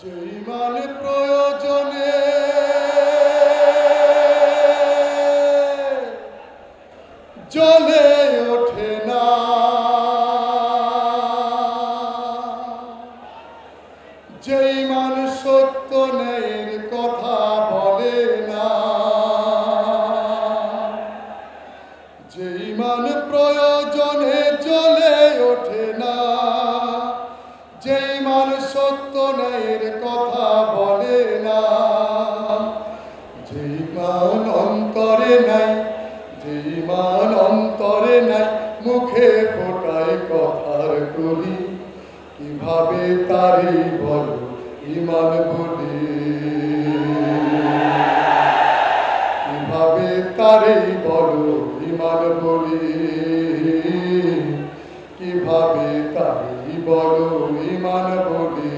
ইমান প্রয়োজনে জ্বলে ওঠে না, যেই মান সত্য ন্যায়ের কথা বলে না, যেই মান প্রয়োজনে জ্বলে ওঠে না, যেই মান সত্য ন্যায়ের কথা বলে না, যেই মান অন্তরে নাই, যেই মান অন্তরে নাই, মুখে ফোটায় কথার কলি, কিভাবে তারই বল ইমান বলি, কিভাবে তারই বল ইমান বলি, কিভাবে তারই বল ইমান বলি।